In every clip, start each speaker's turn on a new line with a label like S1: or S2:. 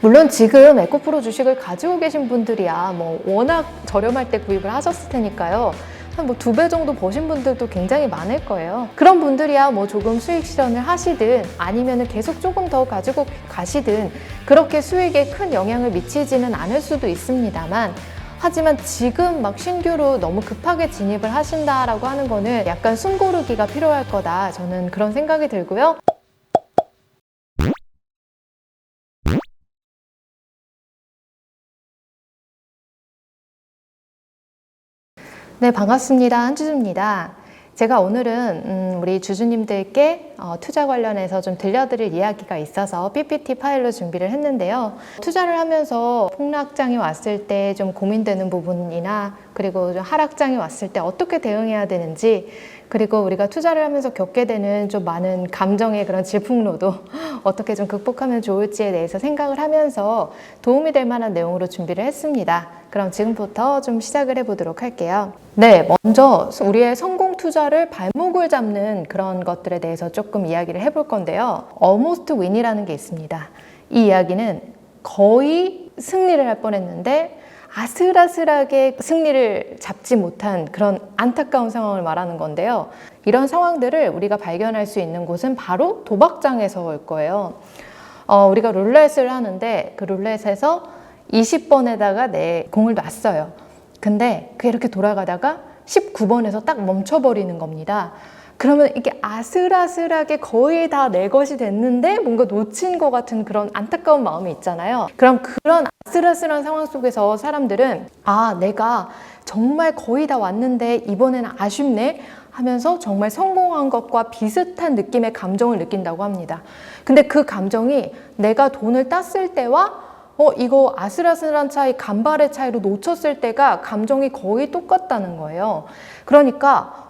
S1: 물론 지금 에코프로 주식을 가지고 계신 분들이야 뭐 워낙 저렴할 때 구입을 하셨을 테니까요. 한 뭐 2배 정도 버신 분들도 굉장히 많을 거예요. 그런 분들이야 뭐 조금 수익 실현을 하시든 아니면은 계속 조금 더 가지고 가시든 그렇게 수익에 큰 영향을 미치지는 않을 수도 있습니다만, 하지만 지금 막 신규로 너무 급하게 진입을 하신다라고 하는 거는 약간 숨 고르기가 필요할 거다, 저는 그런 생각이 들고요. 네, 반갑습니다. 한주주입니다. 제가 오늘은 우리 주주님들께 투자 관련해서 좀 들려드릴 이야기가 있어서 PPT 파일로 준비를 했는데요. 투자를 하면서 폭락장이 왔을 때 좀 고민되는 부분이나, 그리고 좀 하락장이 왔을 때 어떻게 대응해야 되는지, 그리고 우리가 투자를 하면서 겪게 되는 좀 많은 감정의 그런 질풍노도 어떻게 좀 극복하면 좋을지에 대해서 생각을 하면서 도움이 될 만한 내용으로 준비를 했습니다. 그럼 지금부터 좀 시작을 해보도록 할게요. 네, 먼저 우리의 성공 투자를 발목을 잡는 그런 것들에 대해서 조금 이야기를 해볼 건데요. Almost win이라는 게 있습니다. 이 이야기는 거의 승리를 할 뻔했는데 아슬아슬하게 승리를 잡지 못한 그런 안타까운 상황을 말하는 건데요. 이런 상황들을 우리가 발견할 수 있는 곳은 바로 도박장에서일 거예요. 우리가 룰렛을 하는데 그 룰렛에서 20번에다가 내 공을 놨어요. 근데 그게 이렇게 돌아가다가 19번에서 딱 멈춰버리는 겁니다. 그러면 이게 아슬아슬하게 거의 다 내 것이 됐는데 뭔가 놓친 것 같은 그런 안타까운 마음이 있잖아요. 그럼 그런 아슬아슬한 상황 속에서 사람들은 내가 정말 거의 다 왔는데 이번에는 아쉽네 하면서 정말 성공한 것과 비슷한 느낌의 감정을 느낀다고 합니다. 근데 그 감정이 내가 돈을 땄을 때와 이거 아슬아슬한 차이, 간발의 차이로 놓쳤을 때가 감정이 거의 똑같다는 거예요. 그러니까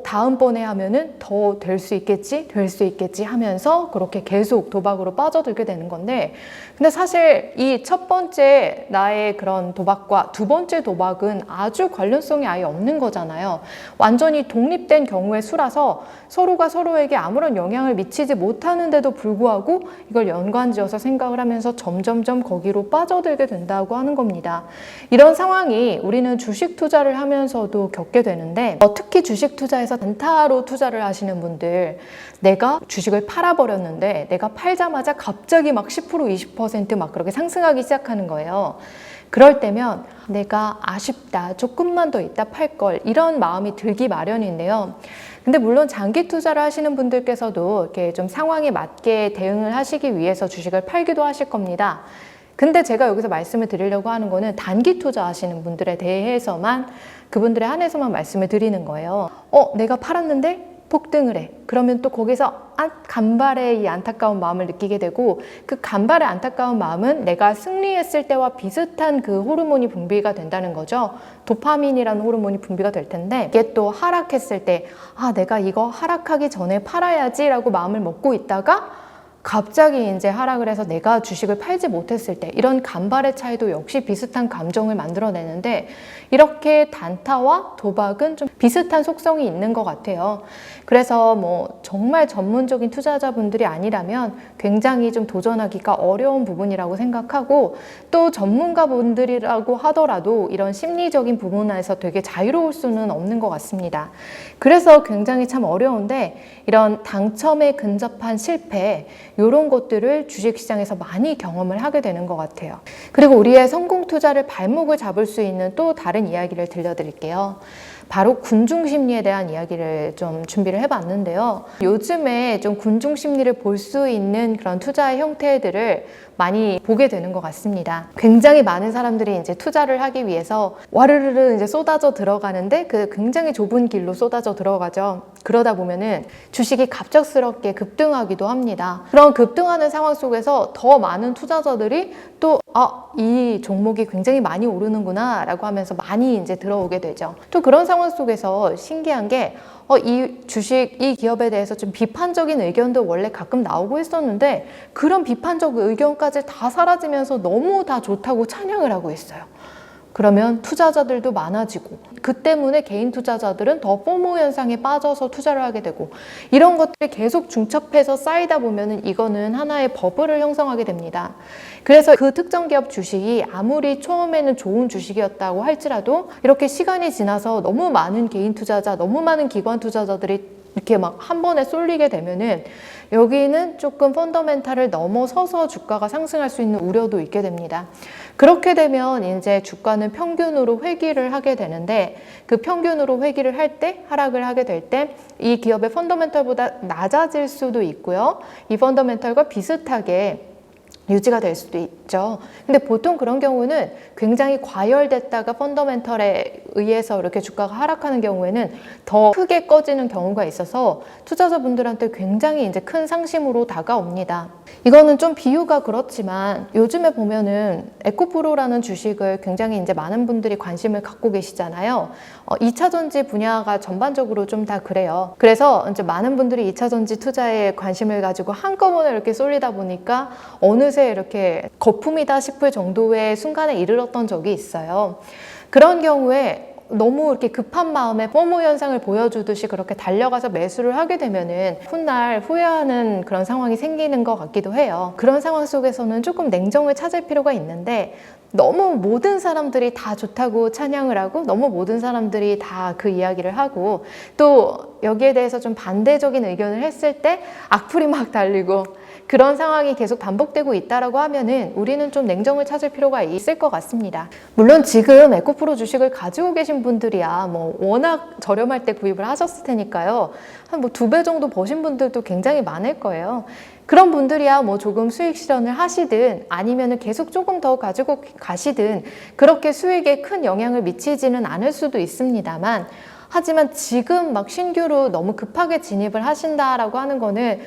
S1: 다음번에 하면은 더 될 수 있겠지 하면서 그렇게 계속 도박으로 빠져들게 되는 건데, 근데 사실 이 첫 번째 나의 그런 도박과 두 번째 도박은 아주 관련성이 아예 없는 거잖아요. 완전히 독립된 경우의 수라서 서로가 서로에게 아무런 영향을 미치지 못하는데도 불구하고 이걸 연관지어서 생각을 하면서 점점점 거기로 빠져들게 된다고 하는 겁니다. 이런 상황이 우리는 주식 투자를 하면서도 겪게 되는데, 특히 주식 투자에서 단타로 투자를 하시는 분들, 내가 주식을 팔아버렸는데 내가 팔자마자 갑자기 막 10%, 20% 막 그렇게 상승하기 시작하는 거예요. 그럴 때면 내가 아쉽다, 조금만 더 있다 팔걸, 이런 마음이 들기 마련인데요. 근데 물론 장기 투자를 하시는 분들께서도 이렇게 좀 상황에 맞게 대응을 하시기 위해서 주식을 팔기도 하실 겁니다. 근데 제가 여기서 말씀을 드리려고 하는 거는 단기 투자하시는 분들에 대해서만, 그분들에 한해서만 말씀을 드리는 거예요. 내가 팔았는데 폭등을 해. 그러면 또 거기서 간발의 이 안타까운 마음을 느끼게 되고, 그 간발의 안타까운 마음은 내가 승리했을 때와 비슷한 그 호르몬이 분비가 된다는 거죠. 도파민이라는 호르몬이 분비가 될 텐데, 이게 또 하락했을 때 내가 이거 하락하기 전에 팔아야지 라고 마음을 먹고 있다가 갑자기 이제 하락을 해서 내가 주식을 팔지 못했을 때, 이런 간발의 차이도 역시 비슷한 감정을 만들어내는데, 이렇게 단타와 도박은 좀 비슷한 속성이 있는 것 같아요. 그래서 뭐 정말 전문적인 투자자분들이 아니라면 굉장히 좀 도전하기가 어려운 부분이라고 생각하고, 또 전문가분들이라고 하더라도 이런 심리적인 부분에서 되게 자유로울 수는 없는 것 같습니다. 그래서 굉장히 참 어려운데, 이런 당첨에 근접한 실패, 이런 것들을 주식시장에서 많이 경험을 하게 되는 것 같아요. 그리고 우리의 성공 투자를 발목을 잡을 수 있는 또 다른 이야기를 들려드릴게요. 바로 군중심리에 대한 이야기를 좀 준비를 해봤는데요. 요즘에 좀 군중심리를 볼 수 있는 그런 투자의 형태들을 많이 보게 되는 것 같습니다. 굉장히 많은 사람들이 이제 투자를 하기 위해서 와르르르 이제 쏟아져 들어가는데, 그 굉장히 좁은 길로 쏟아져 들어가죠. 그러다 보면은 주식이 갑작스럽게 급등하기도 합니다. 그런 급등하는 상황 속에서 더 많은 투자자들이 또 이 종목이 굉장히 많이 오르는구나 라고 하면서 많이 이제 들어오게 되죠. 또 그런 상황 속에서 신기한 게 이 주식, 이 기업에 대해서 좀 비판적인 의견도 원래 가끔 나오고 있었는데, 그런 비판적 의견까지 다 사라지면서 너무 다 좋다고 찬양을 하고 있어요. 그러면 투자자들도 많아지고 그 때문에 개인 투자자들은 더 포모 현상에 빠져서 투자를 하게 되고 이런 것들이 계속 중첩해서 쌓이다 보면은 이거는 하나의 버블을 형성하게 됩니다. 그래서 그 특정 기업 주식이 아무리 처음에는 좋은 주식이었다고 할지라도 이렇게 시간이 지나서 너무 많은 개인 투자자, 너무 많은 기관 투자자들이 이렇게 막 한 번에 쏠리게 되면은 여기는 조금 펀더멘탈을 넘어서서 주가가 상승할 수 있는 우려도 있게 됩니다. 그렇게 되면 이제 주가는 평균으로 회귀를 하게 되는데 그 평균으로 회귀를 할 때, 하락을 하게 될 때 이 기업의 펀더멘탈보다 낮아질 수도 있고요. 이 펀더멘탈과 비슷하게 유지가 될 수도 있죠. 근데 보통 그런 경우는 굉장히 과열됐다가 펀더멘털에 의해서 이렇게 주가가 하락하는 경우에는 더 크게 꺼지는 경우가 있어서 투자자분들한테 굉장히 이제 큰 상심으로 다가옵니다. 이거는 좀 비유가 그렇지만 요즘에 보면은 에코프로라는 주식을 굉장히 이제 많은 분들이 관심을 갖고 계시잖아요. 2차 전지 분야가 전반적으로 좀 다 그래요. 그래서 이제 많은 분들이 2차 전지 투자에 관심을 가지고 한꺼번에 이렇게 쏠리다 보니까 어느새 이렇게 거품이다 싶을 정도의 순간에 이르렀던 적이 있어요. 그런 경우에 너무 이렇게 급한 마음에 포모 현상을 보여주듯이 그렇게 달려가서 매수를 하게 되면은 훗날 후회하는 그런 상황이 생기는 것 같기도 해요. 그런 상황 속에서는 조금 냉정을 찾을 필요가 있는데 너무 모든 사람들이 다 좋다고 찬양을 하고 너무 모든 사람들이 다 그 이야기를 하고 또 여기에 대해서 좀 반대적인 의견을 했을 때 악플이 막 달리고 그런 상황이 계속 반복되고 있다라고 하면은 우리는 좀 냉정을 찾을 필요가 있을 것 같습니다. 물론 지금 에코프로 주식을 가지고 계신 분들이야 뭐 워낙 저렴할 때 구입을 하셨을 테니까요. 한 뭐 2배 정도 버신 분들도 굉장히 많을 거예요. 그런 분들이야 뭐 조금 수익 실현을 하시든 아니면은 계속 조금 더 가지고 가시든 그렇게 수익에 큰 영향을 미치지는 않을 수도 있습니다만 하지만 지금 막 신규로 너무 급하게 진입을 하신다라고 하는 거는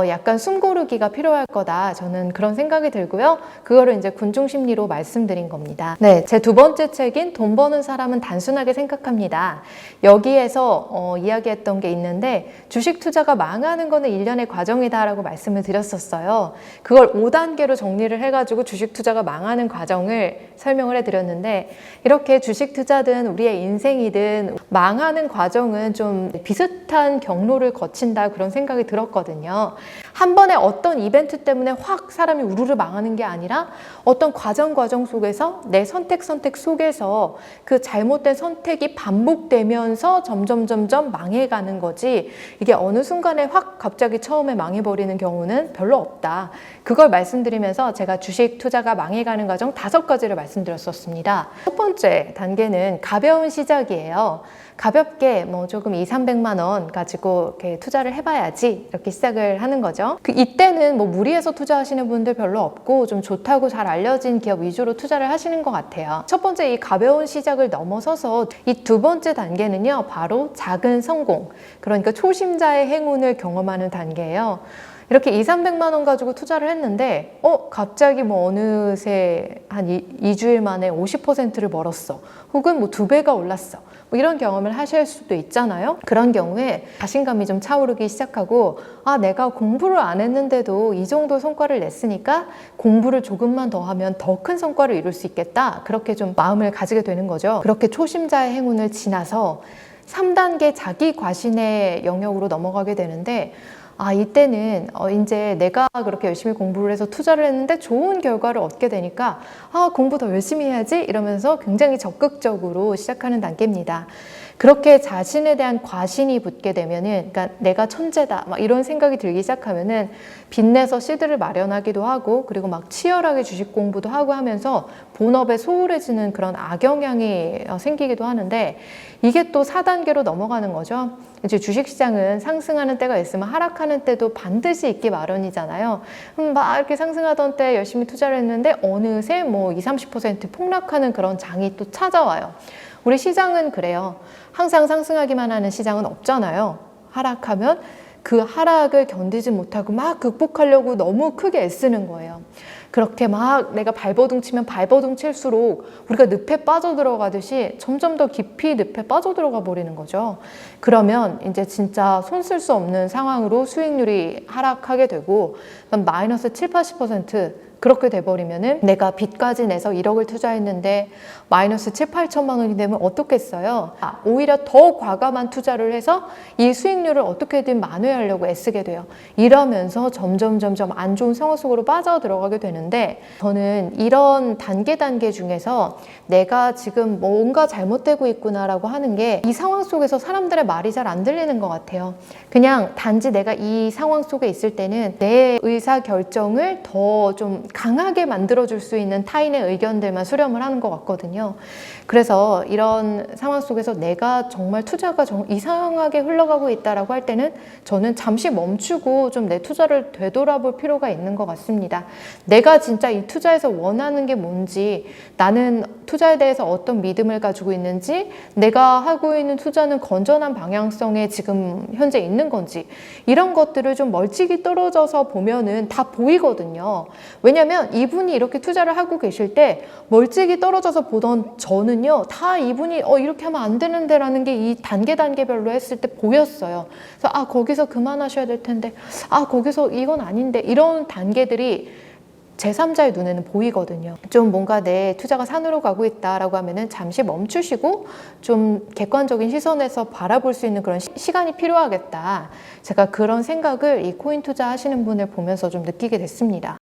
S1: 약간 숨 고르기가 필요할 거다. 저는 그런 생각이 들고요. 그거를 이제 군중 심리로 말씀드린 겁니다. 네, 제 2번째 책인 돈 버는 사람은 단순하게 생각합니다. 여기에서 이야기했던 게 있는데 주식 투자가 망하는 거는 일련의 과정이다라고 말씀을 드렸었어요. 그걸 5단계로 정리를 해가지고 주식 투자가 망하는 과정을 설명을 해드렸는데 이렇게 주식 투자든 우리의 인생이든 망하는 과정은 좀 비슷한 경로를 거친다 그런 생각이 들었거든요. 한 번에 어떤 이벤트 때문에 확 사람이 우르르 망하는 게 아니라 어떤 과정 속에서 내 선택 속에서 그 잘못된 선택이 반복되면서 점점 망해가는 거지 이게 어느 순간에 확 갑자기 처음에 망해버리는 경우는 별로 없다. 그걸 말씀드리면서 제가 주식 투자가 망해가는 과정 5가지를 말씀드렸었습니다. 첫 번째 단계는 가벼운 시작이에요. 가볍게 뭐 조금 200~300만 원 가지고 이렇게 투자를 해봐야지 이렇게 시작을 하는 거죠. 이때는 뭐 무리해서 투자하시는 분들 별로 없고 좀 좋다고 잘 알려진 기업 위주로 투자를 하시는 것 같아요. 첫 번째 이 가벼운 시작을 넘어서서 이 2번째 단계는요 바로 작은 성공, 그러니까 초심자의 행운을 경험하는 단계예요. 이렇게 200~300만 원 가지고 투자를 했는데 갑자기 뭐 어느새 한 2주일 만에 50%를 벌었어. 혹은 뭐 2배가 올랐어. 뭐 이런 경험을 하실 수도 있잖아요. 그런 경우에 자신감이 좀 차오르기 시작하고 내가 공부를 안 했는데도 이 정도 성과를 냈으니까 공부를 조금만 더 하면 더 큰 성과를 이룰 수 있겠다. 그렇게 좀 마음을 가지게 되는 거죠. 그렇게 초심자의 행운을 지나서 3단계 자기 과신의 영역으로 넘어가게 되는데 이때는 이제 내가 그렇게 열심히 공부를 해서 투자를 했는데 좋은 결과를 얻게 되니까 공부 더 열심히 해야지 이러면서 굉장히 적극적으로 시작하는 단계입니다. 그렇게 자신에 대한 과신이 붙게 되면은, 그러니까 내가 천재다 막 이런 생각이 들기 시작하면은 빚내서 시드를 마련하기도 하고, 그리고 막 치열하게 주식 공부도 하고 하면서 본업에 소홀해지는 그런 악영향이 생기기도 하는데, 이게 또 4단계로 넘어가는 거죠. 이제 주식시장은 상승하는 때가 있으면 하락하는 때도 반드시 있기 마련이잖아요. 막 이렇게 상승하던 때 열심히 투자를 했는데 어느새 뭐 20~30% 폭락하는 그런 장이 또 찾아와요. 우리 시장은 그래요. 항상 상승하기만 하는 시장은 없잖아요. 하락하면 그 하락을 견디지 못하고 막 극복하려고 너무 크게 애쓰는 거예요. 그렇게 막 내가 발버둥 치면 발버둥 칠수록 우리가 늪에 빠져들어가듯이 점점 더 깊이 늪에 빠져들어가 버리는 거죠. 그러면 이제 진짜 손 쓸 수 없는 상황으로 수익률이 하락하게 되고 마이너스 7~80% 그렇게 돼버리면은 내가 빚까지 내서 1억을 투자했는데 마이너스 7, 8천만 원이 되면 어떻겠어요? 오히려 더 과감한 투자를 해서 이 수익률을 어떻게든 만회하려고 애쓰게 돼요. 이러면서 점점 안 좋은 상황 속으로 빠져 들어가게 되는데, 저는 이런 단계 중에서 내가 지금 뭔가 잘못되고 있구나라고 하는 게 이 상황 속에서 사람들의 말이 잘 안 들리는 것 같아요. 그냥 단지 내가 이 상황 속에 있을 때는 내 의사 결정을 더 좀 강하게 만들어줄 수 있는 타인의 의견들만 수렴을 하는 것 같거든요. 그래서 이런 상황 속에서 내가 정말 투자가 이상하게 흘러가고 있다라고 할 때는 저는 잠시 멈추고 좀 내 투자를 되돌아볼 필요가 있는 것 같습니다. 내가 진짜 이 투자에서 원하는 게 뭔지, 나는 투자에 대해서 어떤 믿음을 가지고 있는지, 내가 하고 있는 투자는 건전한 방향성에 지금 현재 있는 건지, 이런 것들을 좀 멀찍이 떨어져서 보면은 다 보이거든요. 왜냐면 이분이 이렇게 투자를 하고 계실 때 멀찍이 떨어져서 보던 저는요, 다 이분이 이렇게 하면 안 되는데 라는 게 이 단계별로 했을 때 보였어요. 그래서 거기서 그만하셔야 될 텐데, 거기서 이건 아닌데, 이런 단계들이 제3자의 눈에는 보이거든요. 좀 뭔가 내 투자가 산으로 가고 있다라고 하면은 잠시 멈추시고 좀 객관적인 시선에서 바라볼 수 있는 그런 시간이 필요하겠다. 제가 그런 생각을 이 코인 투자 하시는 분을 보면서 좀 느끼게 됐습니다.